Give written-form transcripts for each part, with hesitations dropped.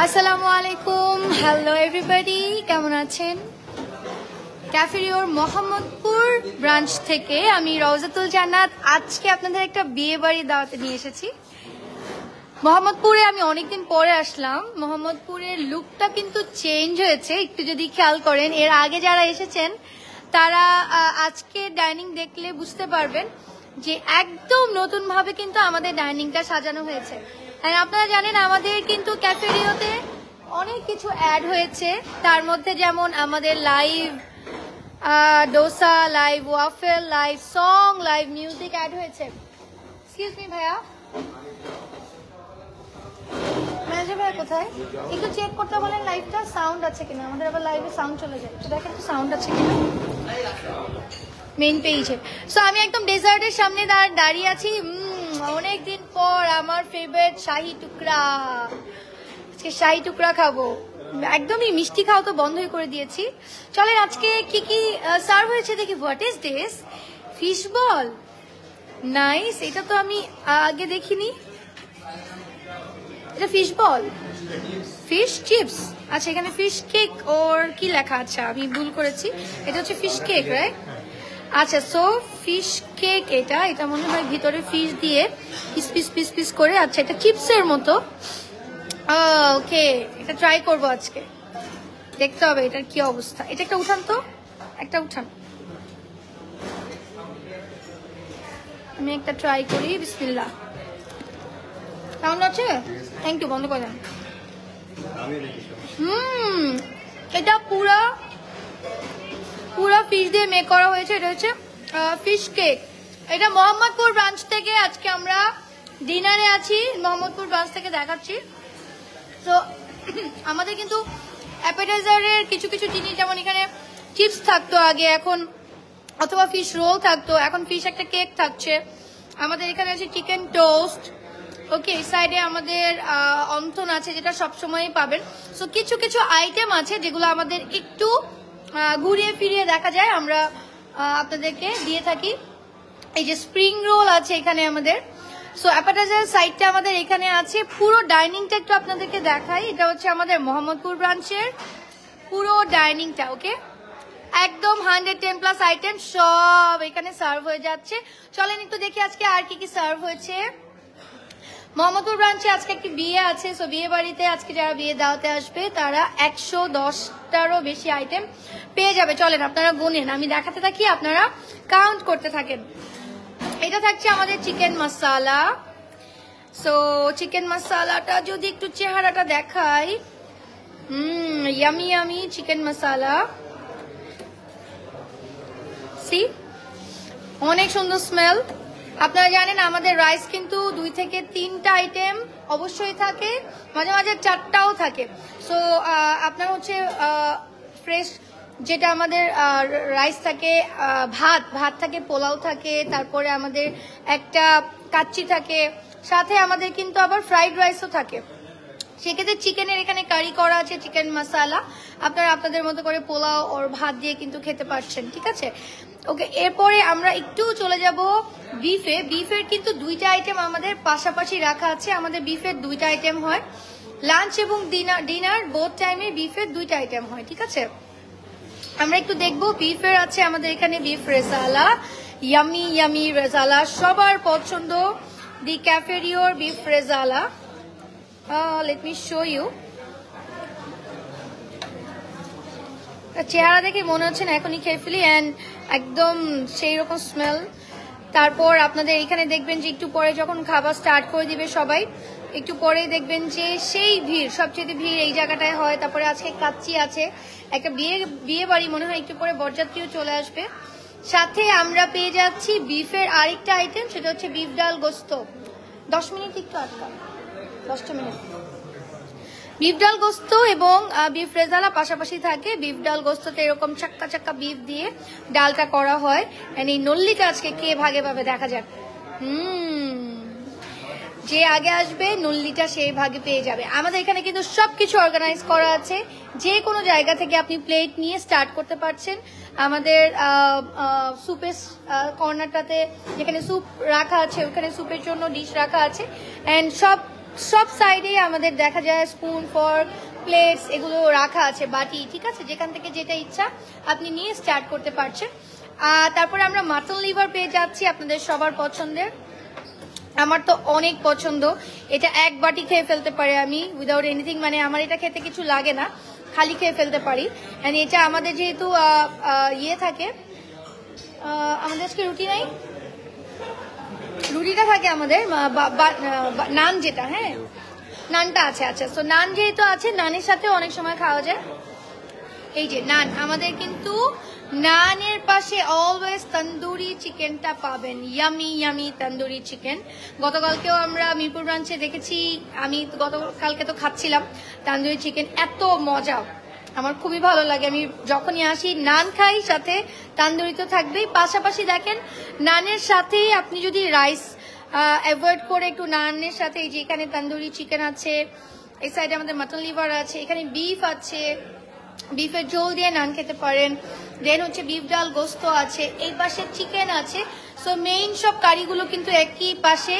আসসালামুয়ালাইকুম, hello everybody, কেমন আছেন? ক্যাফেরিওর Mohammadpur branch থেকে আমি রওজাতুল জান্নাত আজকে আপনাদের একটা বিয়ে বাড়ি দাওয়াতে নিয়ে এসেছি। মোহাম্মদপুরে আমি অনেকদিন পরে আসলাম। মোহাম্মদপুরের লুকটা কিন্তু চেঞ্জ হয়েছে, একটু যদি খেয়াল করেন। এর আগে যারা এসেছেন তারা আজকে ডাইনিং দেখলে বুঝতে পারবেন যে একদম নতুন ভাবে কিন্তু আমাদের ডাইনিংটা সাজানো হয়েছে। আর আপনারা জানেন আমাদের কিন্তু ক্যাফেরিওতে অনেক কিছু অ্যাড হয়েছে, তার মধ্যে যেমন আমাদের live dosa, live waffle, live song, live music add হয়েছে। এক্সকিউজ মি ভাইয়া, ম্যানেজার ভাইয়া কোথায়? একটু চেক করতে বলেন লাইভটা সাউন্ড আছে কিনা, আমাদের আবার লাইভে সাউন্ড চলে যায়, একটু দেখেন তো সাউন্ড আছে কিনা মেইন পেজে। সো আমি একদম ডেজার্টের সামনে দাঁড়িয়ে আছি। অনেকদিন পর আমার ফেভারিট শাহি টুকরা, আজকে শাহি টুকরা খাবো। একদমই মিষ্টি খাওয়া তো বন্ধই করে দিয়েছি। চলেন আজকে কি কি সার্ভ হয়েছে দেখি। What is this? Fish ball, nice. এটা তো আমি আগে দেখিনি। এটা ফিশ বল, ফিশ চিপস। আচ্ছা, এখানে ফিশ কেক ওর কি লেখা? আচ্ছা আমি ভুল করেছি, এটা হচ্ছে ফিশ কেক, রাইট? আচ্ছা, সো ফিশ কেক এটা মনে হয় ভিতরে ফিশ দিয়ে পিস পিস পিস পিস করে। আচ্ছা, এটা চিপসের মতো। ওকে, এটা ট্রাই করবো আজকে, দেখতে হবে এটার কি অবস্থা। এটা একটা উঠান তো, একটা উঠান, আমি একটা ট্রাই করি। বিসমিল্লাহ। কেমন আছে? থ্যাংক ইউ, বন্ধ করে দেন। এটা পুরা ফিশ দিয়ে মেক করা হয়েছে। এটা হচ্ছে ফিশ কেক। এটা মোহাম্মদপুর ব্রাঞ্চ থেকে আজকে আমরা ডিনারে আছি, মোহাম্মদপুর ব্রাঞ্চ থেকে দেখাচ্ছি। তো আমাদের কিন্তু অ্যাপেটাইজারের কিছু কিছু জিনিস, যেমন এখানে চিপস থাকতো আগে, এখন অথবা ফিশ রোল থাকতো, এখন ফিশ একটা কেক থাকছে। আমাদের এখানে আছে চিকেন টোস্ট। ওকে, এই সাইডে আমাদের অন্থন আছে, যেটা সবসময়ই পাবেন। সো কিছু কিছু আইটেম আছে যেগুলো আমাদের একটু ঘুরিয়ে ফিরিয়ে দেখা যায়, আমরা আপনাদেরকে দিয়ে থাকি। এই যে স্প্রিং রোল আছে এখানে আমাদের। সো অ্যাপেটাইজার সাইডটা আমাদের এখানে আছে। পুরো ডাইনিংটা একটু আপনাদেরকে দেখাই। এটা হচ্ছে আমাদের মোহাম্মদপুর ব্রাঞ্চের পুরো ডাইনিংটা। ওকে, একদম 110+ আইটেম সব এখানে সার্ভ হয়ে যাচ্ছে। চলেন একটু দেখি আজকে আর কি কি সার্ভ হয়েছে। মোহাম্মদপুর ব্রাঞ্চে আজকে একটি বিয়ে আছে। সো বিয়ে বাড়িতে আজকে যারা বিয়ে দাওয়াতে আসবে তারা 110টারও বেশি আইটেম পেয়ে যাবে। চলেন আপনারা গুনেন, আমি দেখাতে থাকি, আপনারা কাউন্ট করতে থাকেন। এটা থাকছে আমাদের চিকেন মশালা। সো চিকেন মশালাটা যদি একটু চেহারাটা দেখাই, ইয়ামি ইয়ামি চিকেন মশালা। সি, অনেক সুন্দর স্মেল। আপনারা জানেন আমাদের রাইস কিন্তু 2 থেকে 3টা আইটেম অবশ্যই থাকে, মাঝে মাঝে 4টাও থাকে। সো আপনার হচ্ছে ফ্রেশ যেটা আমাদের রাইস থাকে, ভাত থাকে, পোলাও থাকে, তারপরে আমাদের একটা কাচ্চি থাকে, সাথে আমাদের কিন্তু আবার ফ্রাইড রাইসও থাকে। সেক্ষেত্রে চিকেনের এখানে কারি করা আছে, চিকেন মশালা। আপনারা আপনাদের মতো করে পোলাও ওর ভাত দিয়ে কিন্তু খেতে পারছেন, ঠিক আছে? ওকে, এরপরে আমরা একটু চলে যাব বিফে। বিফের কিন্তু 2টা আইটেম আমাদের পাশাপাশি রাখা আছে। আমাদের বিফের 2টা আইটেম হয়, লাঞ্চ এবং ডিনার বোথ টাইমে বিফের 2টা আইটেম হয়, ঠিক আছে? আমরা একটু দেখবো। বিফের আছে আমাদের এখানে beef rezala, yummy yummy rezala, সবার পছন্দ, দি ক্যাফেরিওর beef rezala. Let me show you. চেহারা দেখে মনে হচ্ছে না এখনই খেয়ে ফেলি, অ্যান্ড একদম সেই রকম স্মেল। তারপর আপনাদের এখানে দেখবেন যে একটু পরে যখন খাবার স্টার্ট করে দিবে সবাই, একটু পরেই দেখবেন যে সেই ভিড়, সবচেয়ে ভিড় এই জায়গাটায় হয়। তারপরে আজকে কাচ্চি আছে, একটা বিয়ে বাড়ি মনে হয়, একটু পরে বরযাত্রীও চলে আসবে। সাথে আমরা পেয়ে যাচ্ছি বিফের আরেকটা আইটেম, সেটা হচ্ছে বিফ ডাল গোস্ত। 10 মিনিট একটু আটকা, 10টা মিনিট। বিফ ডাল গোস্ত এবং বিফ রেজালা পাশাপাশি থাকে। বিফ ডাল গোস্ততে এরকম চাক্কা চাক্কা বিফ দিয়ে ডালটা করা হয়। এন্ড এই নল্লিটা আজকে কে ভাগে পাবে দেখা যাক। যে আগে আসবে নল্লিটা সেই ভাগে পেয়ে যাবে। আমাদের এখানে কিন্তু সবকিছু অর্গানাইজ করা আছে, যে কোনো জায়গা থেকে আপনি প্লেট নিয়ে স্টার্ট করতে পারছেন। আমাদের স্যুপের কর্নারটাতে যেখানে স্যুপ রাখা আছে ওখানে স্যুপের জন্য ডিশ রাখা আছে, অ্যান্ড সব সাইডে আমাদের দেখা যায় স্পুন, ফর্ক, প্লেটস এগুলো রাখা আছে, বাটি, ঠিক আছে, যেখান থেকে যেটা ইচ্ছা আপনি নিয়ে স্টার্ট করতে পারছেন। তারপরে আমরা মাটন লিভার পেয়ে যাচ্ছি আপনাদের সবার পছন্দের। আমার তো অনেক পছন্দ, এটা এক বাটি খেয়ে ফেলতে পারি আমি উইদাউট এনিথিং, মানে আমার এটা খেতে কিছু লাগে না, খালি খেয়ে ফেলতে পারি। অ্যান্ড এটা আমাদের যেহেতু ইয়ে থাকে, আমাদের আজকে রুটি নাই, রুটিটা থাকে আমাদের নান যেটা, হ্যাঁ নানটা আছে। আচ্ছা, তো নান যেহেতু আছে, নানের সাথে অনেক সময় খাওয়া যায়। এই যে নান, আমাদের কিন্তু নানের পাশে অলওয়েজ তন্দুরি চিকেনটা পাবেন, ইয়ামি ইয়ামি তন্দুরি চিকেন। গতকালকেও আমরা মিরপুর ব্রাঞ্চে দেখেছি, আমি গতকালকে তো খাচ্ছিলাম তন্দুরি চিকেন, এত মজা, আমার খুবই ভালো লাগে। আমি যখনই আসি নান খাই, সাথে তান্দুরি তো থাকবেই। পাশাপাশি দেখেন নানের সাথেই আপনি যদি রাইস অ্যাভয়েড করে একটু নানের সাথে, এই যে এখানে তান্দুরি চিকেন আছে, এই সাইডে আমাদের মাটন লিভার আছে, এখানে বিফ আছে, বিফের ঝোল দিয়ে নান খেতে পারেন। দেন হচ্ছে বিফ ডাল গোস্ত আছে, এই পাশে চিকেন আছে। সো মেইন সব কারিগুলো কিন্তু একই পাশে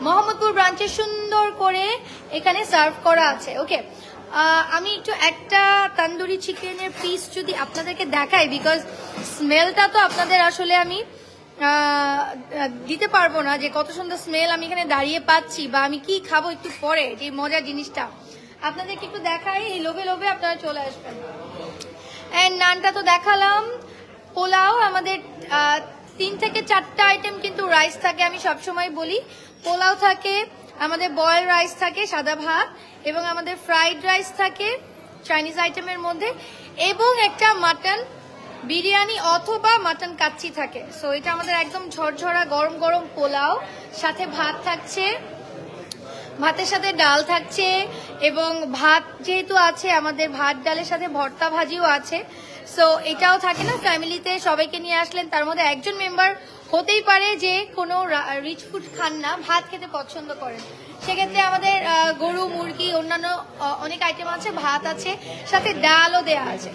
মোহাম্মদপুর ব্রাঞ্চে সুন্দর করে এখানে সার্ভ করা আছে। ওকে, আমি একটু একটা তন্দুরি চিকেনের পিস যদি আপনাদেরকে দেখাই, বিকজ স্মেলটা তো আপনাদের আসলে আমি দিতে পারবো না যে কত সুন্দর স্মেল আমি এখানে দাঁড়িয়ে পাচ্ছি, বা আমি কি খাবো একটু পরে, যে মজার জিনিসটা আপনাদেরকে একটু দেখাই, এই লোভে লোভে আপনারা চলে আসবেন। অ্যান্ড নানটা তো দেখালাম। পোলাও আমাদের 3 থেকে 4টা আইটেম কিন্তু রাইস থাকে, আমি সবসময় বলি। পোলাও থাকে, আমাদের বয়েল রাইস থাকে, সাদা ভাত, এবং আমাদের ফ্রাইড রাইস থাকে চাইনিজ আইটেমের মধ্যে, এবং একটা মাটন বিরিয়ানি অথবা মাটন কাচ্চি থাকে। সো এটা আমাদের একদম ঝরঝরা গরম গরম পোলাও, সাথে ভাত থাকছে, ভাতের সাথে ডাল থাকছে, এবং ভাত যেহেতু আছে আমাদের, ভাত ডালের সাথে ভর্তা ভাজিও আছে। সো এটাও থাকে না, ফ্যামিলিতে সবাইকে নিয়ে আসলেন, তার মধ্যে একজন মেম্বার হতেই পারে যে কোনো রিচ ফুড খান না, ভাত খেতে পছন্দ করেন, সেক্ষেত্রে আমাদের গরু, মুরগি, অন্যান্য অনেক আইটেম আছে, ভাত আছে, সাথে ডালও দেয়া আছে।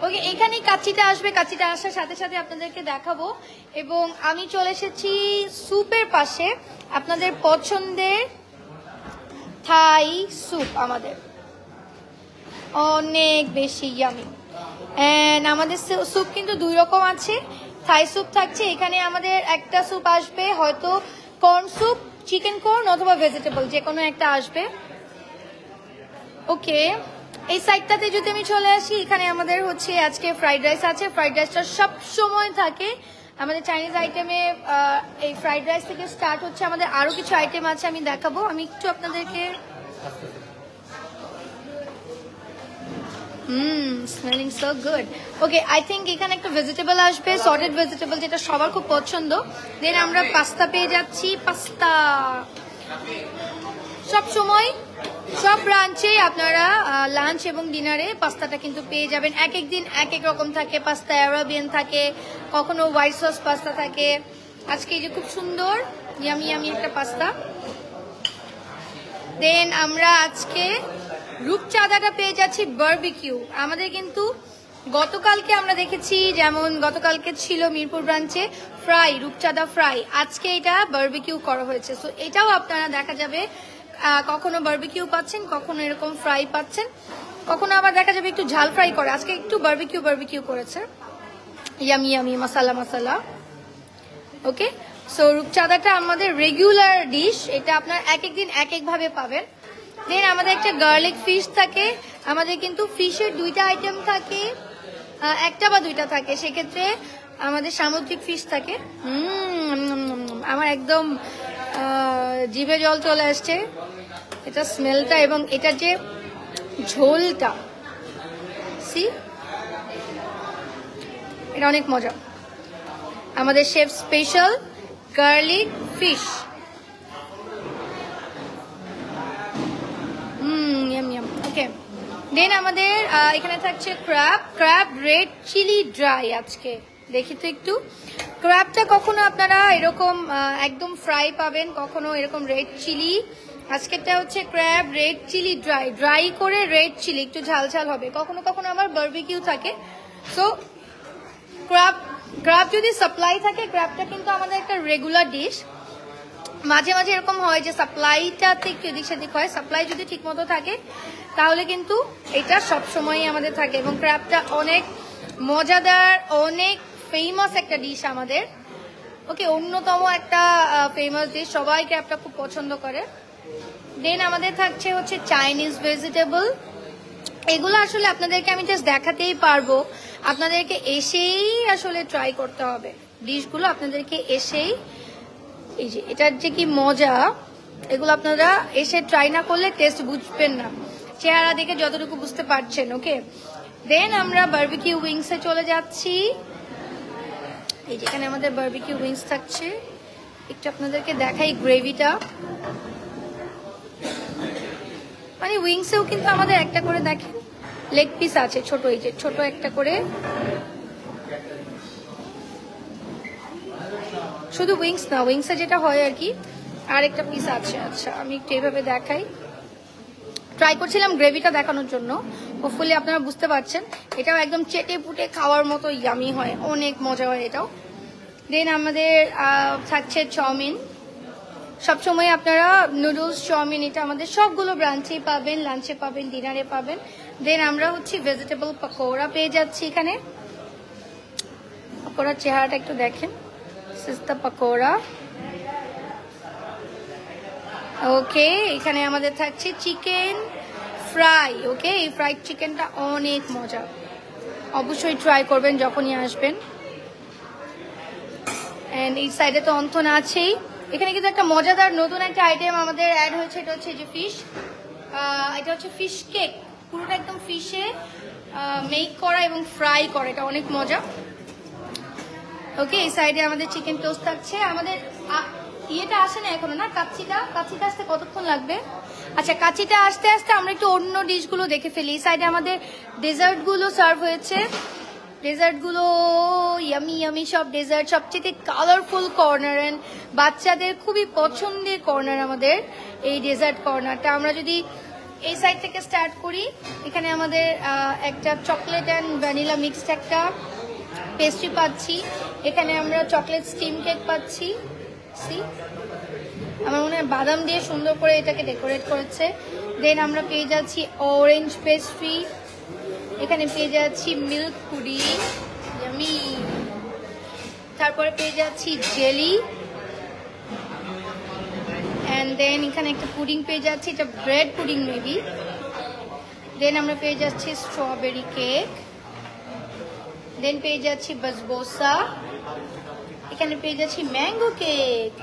ওকে, এখানেই কাচ্চিটা আসবে, কাচ্চিটা আসার সাথে সাথে আপনাদেরকে দেখাবো। এবং আমি চলে এসেছি স্যুপের পাশে, আপনাদের পছন্দের থাই স্যুপ, আমাদের অনেক বেশি ইয়ামি। এন্ড আমাদের স্যুপ কিন্তু 2 রকম আছে, থাই স্যুপ থাকছে, এখানে আমাদের একটা স্যুপ আসবে হয়তো কর্ন স্যুপ, চিকেন কর্ন অথবা ভেজিটেবল, যে কোনো একটা আসবে। ওকে, এই সাইডটাতে যদি আমি চলে আসি, এখানে আমাদের হচ্ছে আজকে ফ্রাইড রাইস আছে। ফ্রাইড রাইসটা সব সময় থাকে আমাদের চাইনিজ আইটেমে, এই ফ্রাইড রাইস থেকে স্টার্ট হচ্ছে। আমাদের আরো কিছু আইটেম আছে, আমি দেখাবো। আমি একটু আপনাদেরকে smelling so good. Okay, I think এখানে একটা ভেজিটেবল আসবে, সর্টেড ভেজিটেবল, যেটা সবার খুব পছন্দ। দেন আমরা পাস্তা পেয়ে যাচ্ছি, পাস্তা সব সময় সব ব্রাঞ্চে আপনারা লাঞ্চ এবং ডিনারে পাস্তাটা কিন্তু পেয়ে যাবেন। এক এক দিন এক এক রকম থাকে পাস্তা, অ্যারাবিয়ান থাকে, কখনো হোয়াইট সস পাস্তা থাকে। আজকে এই যে খুব সুন্দর ইয়ামি ইয়ামি একটা পাস্তা। দেন আমরা আজকে রূপচাঁদাটা পেয়ে যাচ্ছি বারবিকিউ। আমাদের কিন্তু গতকালকে আমরা দেখেছি, যেমন গতকালকে ছিল মিরপুর ব্রাঞ্চে ফ্রাই, রূপচাঁদা ফ্রাই, আজকে এটা বারবিকিউ করা হয়েছে। সো এটাও আপনারা দেখা যাবে, কখনো বারবিকিউ পাচ্ছেন, কখনো এরকম ফ্রাই পাচ্ছেন, কখনো আবার দেখা যাবে একটু ঝাল ফ্রাই করে। আজকে একটু বারবিকিউ করেছে, ইয়ামি ইয়ামি মশালা মশালা। ওকে, সো রূপচাঁদাটা আমাদের রেগুলার ডিশ, এটা আপনার এক এক দিন এক এক ভাবে পাবেন। দেন আমাদের একটা গার্লিক ফিশ থাকে, আমাদের কিন্তু ফিশের 2টা আইটেম থাকে, একটা বা 2টা থাকে, সেক্ষেত্রে আমাদের সামুদ্রিক ফিশ থাকে। আমার একদম জিভে জল চলে আসছে এটা স্মেলটা, এবং এটার যে ঝোলটা, সি এটা অনেক মজা। আমাদের শেফ স্পেশাল গার্লিক ফিশ। ওকে, দেন আমাদের এখানে থাকছে ক্র্যাব রেড চিলি ড্রাই। আজকে দেখি তো একটু, ক্র্যাবটা কখনো আপনারা এরকম একদম ফ্রাই পাবেন, কখনো এরকম রেড চিলি। আজকেরটা হচ্ছে ক্র্যাব রেড চিলি ড্রাই করে রেড চিলি, একটু ঝাল ঝাল হবে। কখনো কখনো আমার বারবিকিউ থাকে। সো ক্র্যাব যদি সাপ্লাই থাকে, ক্র্যাবটা কিন্তু আমাদের একটা রেগুলার ডিশ। মাঝে মাঝে এরকম হয় যে সাপ্লাইটাতে একটু এদিক সেদিক হয়, সাপ্লাই যদি ঠিক মতো থাকে তাহলে কিন্তু এটা সবসময়ই আমাদের থাকে। এবং ক্র্যাবটা অনেক মজাদার, অনেক ফেমাস একটা ডিশ আমাদের। ওকে, অন্যতম একটা ফেমাস ডিশ, সবাই ক্র্যাবটা খুব পছন্দ করে। দেন আমাদের থাকছে হচ্ছে চাইনিজ ভেজিটেবল। এগুলো আসলে আপনাদেরকে আমি জাস্ট দেখাতেই পারবো, আপনাদেরকে এসেই আসলে ট্রাই করতে হবে ডিশগুলো, আপনাদেরকে এসেই। এই যে এটার যে কি মজা, এগুলো আপনারা এসে ট্রাই না করলে টেস্ট বুঝবেন না, চেহারা দেখে যতটুকু বুঝতে পারছেন। ওকে, দেন আমরা বারবিকিউ উইংসে চলে যাচ্ছি। এই যেখানে আমাদের বারবিকিউ উইংস থাকছে, একটু আপনাদেরকে দেখাই গ্রেভিটা। মানে উইংসেও কিন্তু আমাদের একটা করে দেখেন লেগ পিস আছে ছোট, এই যে ছোট একটা করে, শুধু উইংস না, উইংসে যেটা হয় আর কি আর একটা পিস আছে। আচ্ছা, আমি একটু এইভাবে দেখাই, ট্রাই করছিলাম গ্রেভিটা দেখানোর জন্য, হোপফুলি আপনারা বুঝতে পারছেন। এটাও একদম চেটে পুটে খাওয়ার মতো ইয়ামি হয়, অনেক মজা হয় এটাও। দেন আমাদের থাকছে চাউমিন। সবসময় আপনারা নুডলস, চাউমিন, এটা আমাদের সবগুলো ব্রাঞ্চেই পাবেন, লাঞ্চে পাবেন, ডিনারে পাবেন। দেন আমরা হচ্ছে ভেজিটেবল পকোড়া পেয়ে যাচ্ছি এখানে। পকোড়ার চেহারাটা একটু দেখেন, সিস্তা পকোড়া। ওকে, এখানে আমাদের থাকছে চিকেন ফ্রাই। ওকে, এই ফ্রাইড চিকেনটা অনেক মজা, অবশ্যই ট্রাই করবেন যখনই আসবেন। এন্ড এই সাইডে তো অন্থন আছেই। এখানে কিন্তু একটা মজাদার নতুন একটা আইটেম আমাদের অ্যাড হয়েছে, এটা হচ্ছে যে ফিশ, এটা হচ্ছে ফিশ কেক, পুরোটা একদম ফিশে মেক করা এবং ফ্রাই করা, এটা অনেক মজা। ওকে, এই সাইডে আমাদের চিকেন টোস্ট থাকছে। আমাদের ইয়েটা আসে না এখনো, না কাচ্চিটা আসতে কতক্ষণ লাগবে? আচ্ছা, কাচ্চিটা আসতে আসতে আমরা একটু অন্য ডিশগুলো দেখে ফেলি। এই সাইডে আমাদের ডেজার্টগুলো সার্ভ হয়েছে, ডেজার্টগুলো ইয়ামি ইয়ামি সব ডেজার্ট, সবচেয়ে কালারফুল কর্নার এন্ড বাচ্চাদের খুবই পছন্দের কর্নার আমাদের এই ডেজার্ট কর্নারটা। আমরা যদি এই সাইড থেকে স্টার্ট করি, এখানে আমাদের একটা চকলেট অ্যান্ড ভ্যানিলা মিক্সড একটা পেস্ট্রি পাচ্ছি। এখানে আমরা চকলেট স্টিম কেক পাচ্ছি, সি আমার মনে হয় বাদাম দিয়ে সুন্দর করে এটাকে ডেকোরেট করেছে। দেন আমরা পেয়ে যাচ্ছি অরেঞ্জ পেস্ট্রি, এখানে পেয়ে যাচ্ছি মিল্ক পুডিং, ইয়ামি। তারপরে পেয়ে যাচ্ছি জেলি, এন্ড দেন এখানে একটা পুডিং পেয়ে যাচ্ছি, এটা ব্রেড পুডিং মেবি। দেন আমরা পেয়ে যাচ্ছি স্ট্রবেরি কেক, দেন পেয়ে যাচ্ছি বাসবোসা, এখানে পেয়ে যাচ্ছি ম্যাঙ্গো কেক।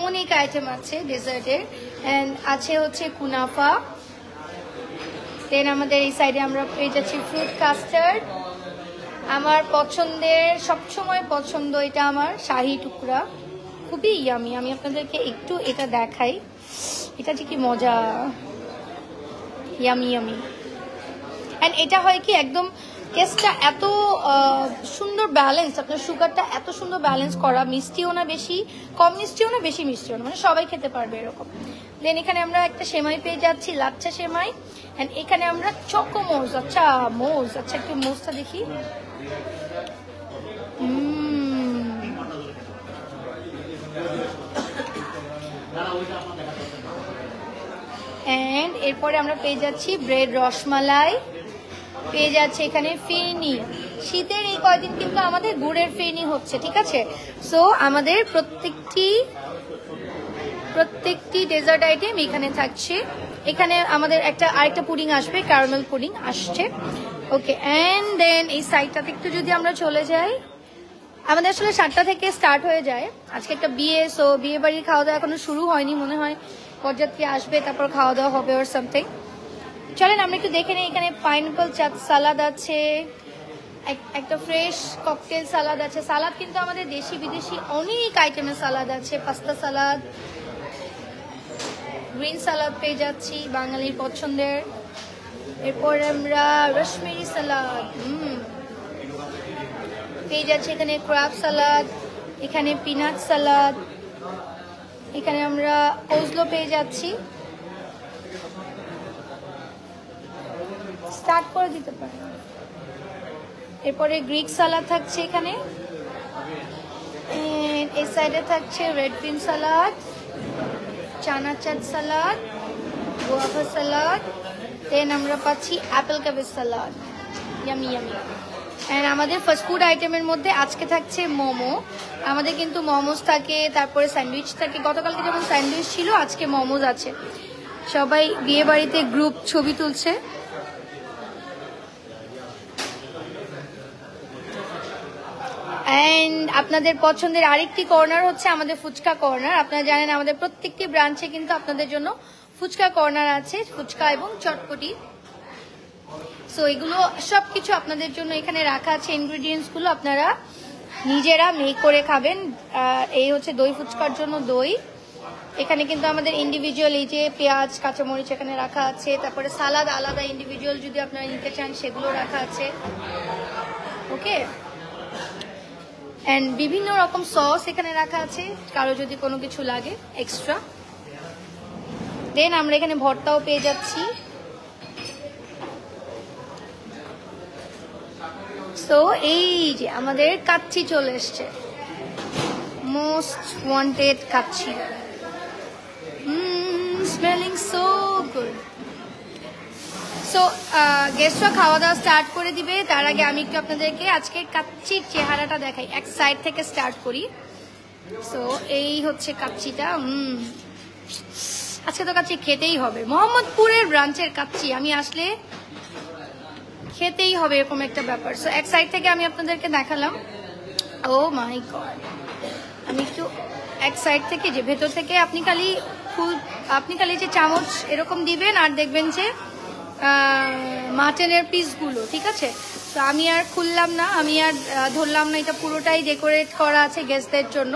অনেক আইটেম আছে ডেজার্টের, এন্ড আছে হচ্ছে কুনাফা। দেন আমাদের এই সাইডে আমরা পেয়ে যাচ্ছি ফ্রুট কাস্টার্ড, আমার পছন্দের, সবসময় পছন্দ এটা আমার শাহি টুকরা, খুবই ইয়ামি। আমি আপনাদেরকে একটু এটা দেখাই, এটা যে কি মজা, ইয়ামি ইয়ামি। অ্যান্ড এটা হয় কি একদম টেস্টটা এত সুন্দর ব্যালেন্স, আপনার সুগারটা এত সুন্দর ব্যালেন্স করা, মিষ্টিও না বেশি, কম মিষ্টিও না বেশি মিষ্টিও না, মানে সবাই খেতে পারবে এরকম। দেন এখানে আমরা একটা সেমাই পেয়ে যাচ্ছি, লাচ্ছা সেমাই। অ্যান্ড এখানে আমরা চকো মোজ, আচ্ছা মোজ, আচ্ছা একটু মোজটা দেখি। অ্যান্ড এরপরে আমরা পেয়ে যাচ্ছি ব্রেড রসমালাই, পেয়ে যাচ্ছে এখানে ফিরনি। শীতের এই কয়দিন কিন্তু আমাদের গুড়ের ফিরনি হচ্ছে, ঠিক আছে। সো আমাদের প্রত্যেকটি প্রত্যেকটি ডেজার্ট আইটেম এখানে থাকছে। এখানে আমাদের আরেকটা পুডিং আসবে, ক্যারামেল পুডিং আসছে। ওকে, অ্যান্ড দেন এই সাইডটাতে একটু যদি আমরা চলে যাই, আমাদের আসলে 7টা থেকে স্টার্ট হয়ে যায়। আজকে একটা বিয়ে, সো বিয়ে বাড়ির খাওয়া দাওয়া এখনো শুরু হয়নি, মনে হয় পর্যাপ্তি আসবে তারপর খাওয়া দাওয়া হবে ওর সামথিং। চলেন আমরা একটু দেখে নিই। এখানে পাইনঅ্যাপল চাট সালাদ আছে, একটা ফ্রেশ ককটেল সালাদ আছে। সালাদ কিন্তু আমাদের দেশি বিদেশি অনেক আইটেমের সালাদ আছে। পাস্তা সালাদ, গ্রিন সালাদ পেয়ে যাচ্ছি বাঙালির পছন্দের। এরপর আমরা রসমেরি সালাদ পেয়ে যাচ্ছি। এখানে ক্র্যাব সালাদ, এখানে পিনাট সালাদ, এখানে আমরা কোজলো পেয়ে যাচ্ছি। স্টার্ট করে দিতে পারি। এরপরে গ্রিক সালাদ থাকছে এখানে, এই সাইডে থাকছে red bean salad, chana chaat salad, guava salad, then আমরা পাচ্ছি apple cabbage salad. Yummy yummy. And আমাদের ফাস্ট ফুড আইটেমের মধ্যে আজকে থাকছে মোমো। আমাদের কিন্তু মোমোস থাকে, তারপরে স্যান্ডউইচ থাকে। গতকালকে যেমন স্যান্ডউইচ ছিল, আজকে মোমোস আছে। সবাই বিয়ে বাড়িতে গ্রুপ ছবি তুলছে। অ্যান্ড আপনাদের পছন্দের আরেকটি কর্নার হচ্ছে আমাদের ফুচকা কর্নার। আপনারা জানেন আমাদের প্রত্যেকটি ব্রাঞ্চে কিন্তু আপনাদের জন্য ফুচকা কর্নার আছে, ফুচকা এবং চটপটি। সো এগুলো সবকিছু আপনাদের জন্য এখানে রাখা আছে। ইনগ্রিডিয়েন্টস গুলো আপনারা নিজেরা মেক করে খাবেন। এই হচ্ছে দই ফুচকার জন্য দই। এখানে কিন্তু আমাদের ইন্ডিভিজুয়াল এই যে পেঁয়াজ কাঁচামরিচ এখানে রাখা আছে। তারপরে সালাদ আলাদা ইন্ডিভিজুয়াল যদি আপনারা নিতে চান সেগুলো রাখা আছে। ওকে, অ্যান্ড বিভিন্ন রকম সস এখানে রাখা আছে, কারো যদি কোনো কিছু লাগে এক্সট্রা। দেন আমরা এখানে ভর্তাও পেয়ে যাচ্ছি। সো এই যে আমাদের কাচ্চি চলে এসছে, most wanted kacchi. Smelling so good. So গেস্টরা খাওয়া দাওয়া স্টার্ট করে দিবে, তার আগে আমি একটু আপনাদেরকে আজকে কাচ্চির চেহারাটা দেখাই। এক সাইড থেকে স্টার্ট করি। সো এই হচ্ছে কাচ্চিটা। আজকে তো কাচ্চি খেতেই হবে, মোহাম্মদপুরের ব্রাঞ্চের কাচ্চি আমি আসলে খেতেই হবে, এরকম একটা ব্যাপার। সো এক সাইড থেকে আমি আপনাদেরকে দেখালাম। ও মাই গড, আমি একটু এক সাইড থেকে যে ভেতর থেকে আপনি খালি যে চামচ এরকম দিবেন আর দেখবেন যে মাটনের পিসগুলো, ঠিক আছে। তো আমি আর খুললাম না, আমি আর ধরলাম না, এটা পুরোটাই ডেকোরেট করা আছে গেস্টদের জন্য।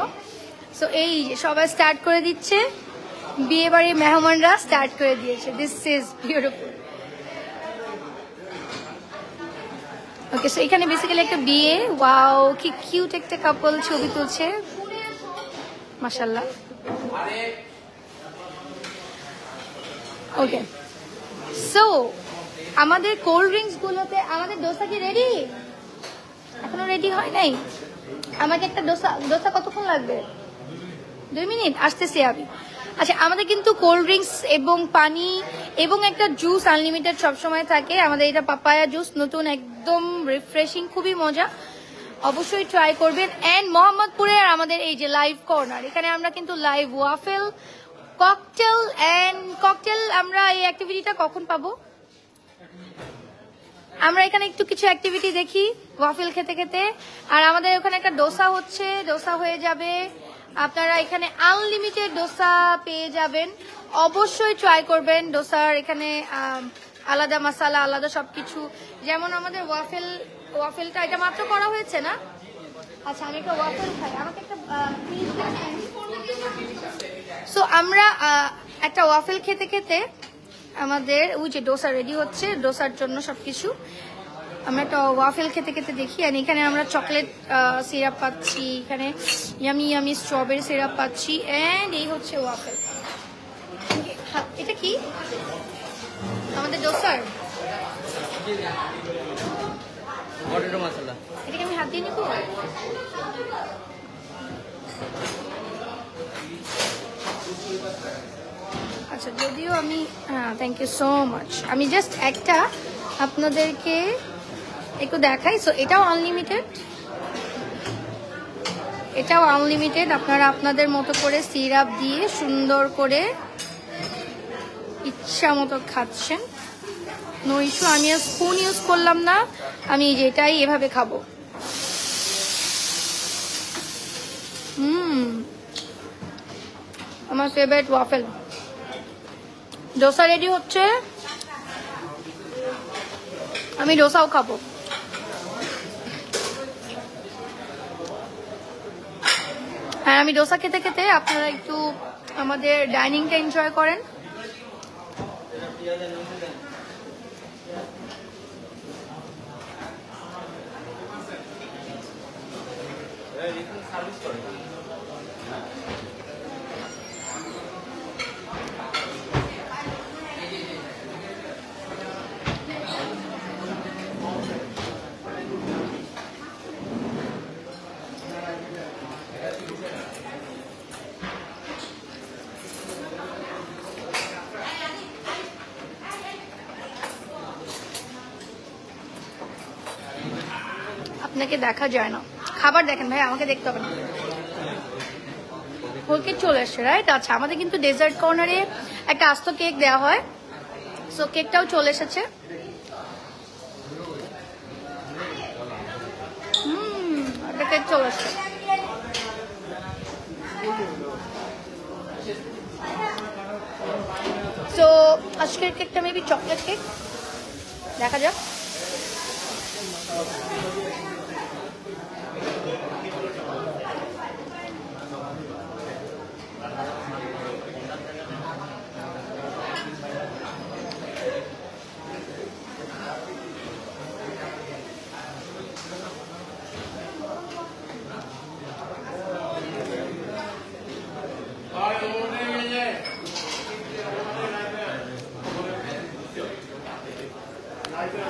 সো এই যে সবাই স্টার্ট করে দিচ্ছে, বিয়ে বাড়ির মেহমানরা স্টার্ট করে দিয়েছে। This is beautiful. Okay, so এখানে বেসিক্যালি একটা বিয়ে। ওয়াও, কি কিউট একটা কাপল ছবি তুলছে, মাশাআল্লাহ। ওকে, সো আমাদের কোল্ড ড্রিঙ্কস গুলোতে আমাদের ডোসা কি রেডি? এখনো রেডি হয় নাই। আমাকে একটা ডোসা কতক্ষণ লাগবে? 2 মিনিট, আসতেছি আমি। আচ্ছা, আমাদের কিন্তু কোল্ড ড্রিঙ্কস এবং পানি এবং একটা জুস আনলিমিটেড সবসময় থাকে। আমাদের এটা পাপায়া জুস, নতুন, একদম রিফ্রেশিং, খুবই মজা, অবশ্যই ট্রাই করবেন। অ্যান্ড মোহাম্মদপুরের আমাদের এই যে লাইভ কর্নার, এখানে আমরা কিন্তু লাইভ ওয়াফেল, ককটেল আমরা এই অ্যাক্টিভিটিটা কখন পাবো? আমরা এখানে একটু কিছু অ্যাক্টিভিটি দেখি ওয়াফেল খেতে খেতে। আর আমাদের ওখানে একটা ডোসা হচ্ছে, ডোসা হয়ে যাবে। আপনারা এখানে আনলিমিটেড ডোসা পেয়ে যাবেন, অবশ্যই ট্রাই করবেন। ডোসার এখানে আলাদা মশলা, আলাদা সবকিছু। যেমন আমাদের ওয়াফেলটা এটা মাত্র করা হয়েছে না? আচ্ছা, আমি একটা ওয়াফেল খাই, আমাকে একটা সো আমরা একটা ওয়াফেল খেতে খেতে আমাদের ওই যে ডোসা রেডি হচ্ছে, ডোসার জন্য সবকিছু। আমরা একটা ওয়াফেল খেতে খেতে দেখি। আর এখানে আমরা চকলেট সিরাপ পাচ্ছি, এখানে ইয়ামি ইয়ামি স্ট্রবেরি সিরাপ পাচ্ছি। অ্যান্ড এই হচ্ছে ওয়াফেল। এটা কি আমাদের ডোসার পটেটো মশলা, এটাকে আমি হাত দিয়ে নিব। আচ্ছা, যদিও আমি থ্যাংক ইউ সো মাচ। আমি জাস্ট একটা আপনাদেরকে একটু দেখাই। সো এটাও আনলিমিটেড, এটাও আনলিমিটেড, আপনারা আপনাদের মতো করে সিরাপ দিয়ে সুন্দর করে ইচ্ছা মতো খাচ্ছেন, নো ইস্যু। আমি আর স্পুন ইউজ করলাম না, আমি যেটাই এভাবে খাবো। আমার ফেভারিট ওয়াফেল। ডোসা রেডি হচ্ছে, আমি ডোসাও খাবো। হ্যাঁ, আমি ডোসা খেতে খেতে আপনারা একটু আমাদের ডাইনিংটা এনজয় করেন। আপনাকে দেখা যায় না, খাবার দেখেন ভাই, আমাকে দেখতে হবে না। হোল কেক চলে আসছে, রাইট? আচ্ছা, আমাদের কিন্তু ডেজার্ট কর্নারে একটা আস্ত কেক দেওয়া হয়, সো কেকটাও চলে এসেছে। একটা কেক চলে আসছে। সো আজকের কেকটা মেবি চকলেট কেক, দেখা যাক।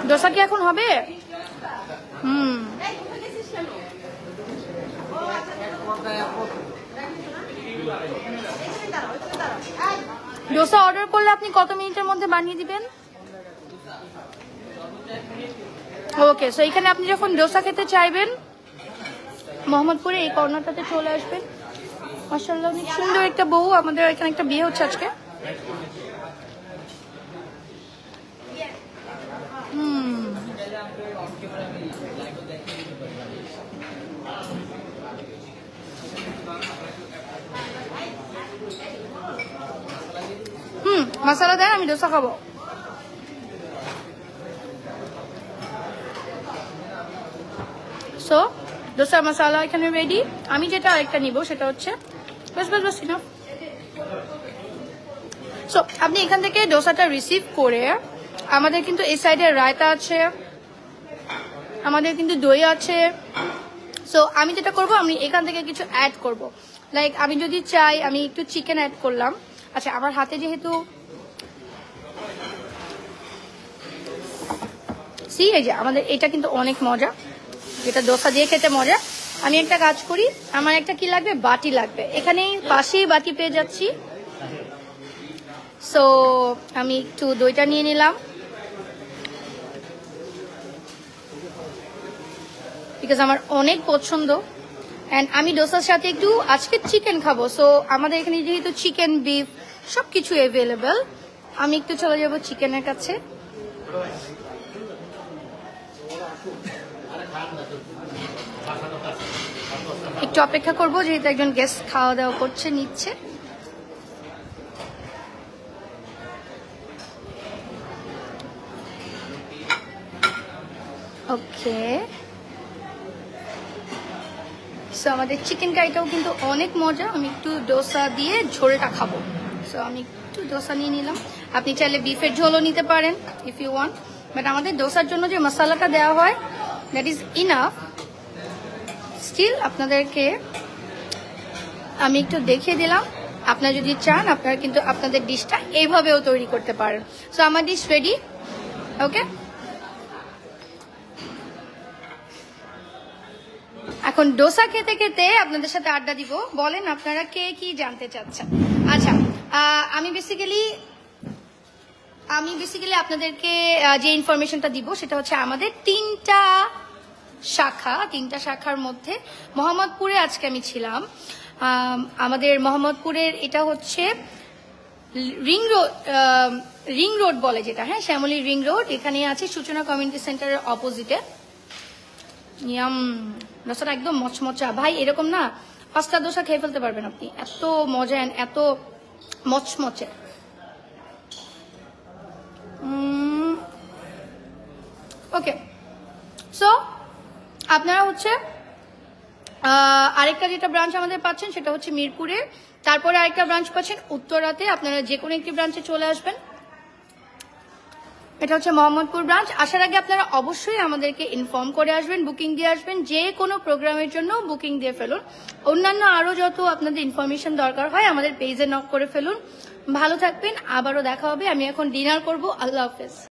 ডোসা কি এখন হবে? ডোসা অর্ডার করলে আপনি কত মিনিটের মধ্যে বানিয়ে দিবেন? ওকে, সো এখানে আপনি যখন ডোসা খেতে চাইবেন মোহাম্মদপুরে এই কর্নারটাতে চলে আসবেন। মাশাআল্লাহ, অনেক সুন্দর একটা বউ। আমাদের এখানে একটা বিয়ে হচ্ছে আজকে। মশলা দেন, আমি ডোসা খাবো। সো ডোসা মশলা এখানে রেডি। আমি যেটা একটা নিব সেটা হচ্ছে বাস বাস বাস না। সো আপনি এখান থেকে ডোসাটা রিসিভ করে, আমাদের কিন্তু এই সাইডে রায়তা আছে, আমাদের কিন্তু দই আছে। সো আমি যেটা করব, আমি এখান থেকে কিছু অ্যাড করব। লাইক আমি যদি চাই আমি একটু চিকেন অ্যাড করলাম। আচ্ছা, আমার হাতে যেহেতু এই যে আমাদের এটা কিন্তু অনেক মজা, যেটা ডোসা দিয়ে খেতে মজা। আমি একটা কাজ করি, আমার একটা কি লাগবে, বাটি লাগবে। এখানে পাশেই বাটি পেয়ে যাচ্ছি। সো আমি একটু দইটা নিয়ে নিলাম, বিকজ আমার অনেক পছন্দ। অ্যান্ড আমি ডোসার সাথে একটু আজকে চিকেন খাবো। সো আমাদের এখানে যেহেতু চিকেন, বিফ সবকিছু অ্যাভেলেবেল, আমি একটু চলে যাবো চিকেনের কাছে। একটু অপেক্ষা করবো, যেহেতু একজন গেস্ট খাওয়া দাওয়া করছে, নিচ্ছে। ওকে, সো আমাদের চিকেন কারিটাও কিন্তু অনেক মজা। আমি একটু ডোসা দিয়ে ঝোলটা খাবো। সো আমি একটু ডোসা নিয়ে নিলাম। আপনি চাইলে বিফের ঝোলও নিতে পারেন ইফ ইউ ওয়ান্ট, বাট আমাদের ডোসার জন্য যে মশলাটা দেওয়া হয় দ্যাট ইজ ইনাফ। স্টিল আপনাদেরকে আমি একটু দেখিয়ে দিলাম। আপনারা যদি চান আপনারা কিন্তু আপনাদের ডিশটা এইভাবেও তৈরি করতে পারেন। সো আমার ডিশ রেডি। ওকে, এখন ডোসা খেতে খেতে আপনাদের সাথে আড্ডা দিব। বলেন আপনারা কে কি জানতে চাচ্ছেন? আচ্ছা, আমি বেসিক্যালি আপনাদেরকে যে ইনফরমেশনটা দিব সেটা হচ্ছে আমাদের 3টা শাখা, 3টা শাখার মধ্যে মোহাম্মদপুরে আজকে আমি ছিলাম। আমাদের মোহাম্মদপুরের এটা হচ্ছে রিং রোড বলে যেটা, হ্যাঁ শ্যামলী রিং রোড, এখানে আছে সূচনা কমিউনিটি সেন্টারের অপোজিটে। দোসাটা একদম মচমচা ভাই, এরকম না 5টা দোসা খেয়ে ফেলতে পারবেন আপনি, এত মজা, এত মচমচে। ওকে, সো আপনারা হচ্ছে আরেকটা যেটা ব্রাঞ্চ আমাদের পাচ্ছেন সেটা হচ্ছে মিরপুরে, তারপরে আরেকটা ব্রাঞ্চ পাচ্ছেন উত্তরাতে। আপনারা যে কোনো একটি ব্রাঞ্চে চলে আসবেন। এটা হচ্ছে মোহাম্মদপুর ব্রাঞ্চ। আসার আগে আপনারা অবশ্যই আমাদেরকে ইনফর্ম করে আসবেন, বুকিং দিয়ে আসবেন। যে কোনো প্রোগ্রামের জন্য বুকিং দিয়ে ফেলুন। অন্যান্য আরও যত আপনাদের ইনফরমেশন দরকার হয় আমাদের পেজে নক করে ফেলুন। ভালো থাকবেন, আবারও দেখা হবে। আমি এখন ডিনার করব। আল্লাহ হাফেজ।